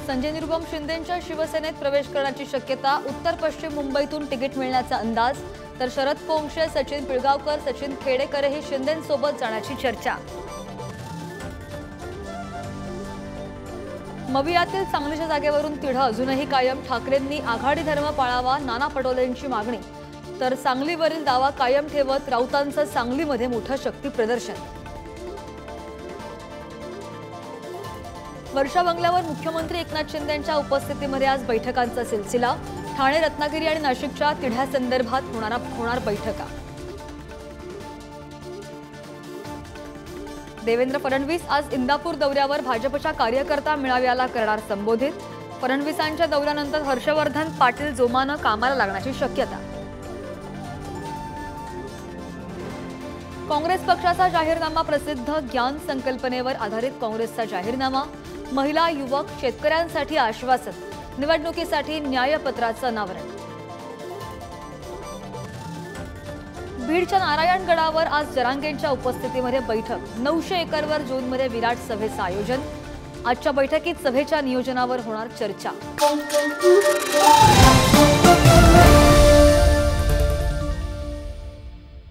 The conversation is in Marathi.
संजय निरुपम शिंदेंच्या शिवसेनेत प्रवेश करण्याची शक्यता। उत्तर पश्चिम मुंबईतून तिकीट मिळण्याचा अंदाज। तर शरद पोंक्षे, सचिन पिळगावकर, सचिन खेडेकरही शिंदेंसोबत जाण्याची चर्चा। मवियातील सांगलीच्या जागेवरून तिढा अजूनही कायम। ठाकरेंनी आघाडी धर्म पाळावा, नाना पटोलेंची मागणी। तर सांगलीवरील दावा कायम ठेवत राऊतांचं सांगलीमध्ये मोठं शक्ती प्रदर्शन। वर्षा बंगल्यावर मुख्यमंत्री एकनाथ शिंदेंच्या उपस्थितीमध्ये आज बैठकांचा सिलसिला। ठाणे, रत्नागिरी आणि नाशिकच्या तिढ्यासंदर्भात होणार बैठका। देवेंद्र फडणवीस आज इंदापूर दौऱ्यावर भाजपच्या कार्यकर्ता मेळाव्याला करणार संबोधित। फडणवीसांच्या दौऱ्यानंतर हर्षवर्धन पाटील जोमानं कामाला लागण्याची शक्यता। काँग्रेस पक्षाचा जाहीरनामा प्रसिद्ध। ज्ञान संकल्पनेवर आधारित काँग्रेसचा जाहीरनामा। महिला, युवक, शेतकऱ्यांसाठी आश्वासन। निवडणुकीसाठी न्यायपत्राचं अनावरण। बीडच्या नारायणगडावर आज जरांगेंच्या उपस्थितीमध्ये बैठक। 900 एकरवर जूनमध्ये विराट सभेचं आयोजन। आजच्या बैठकीत सभेच्या नियोजनावर होणार चर्चा।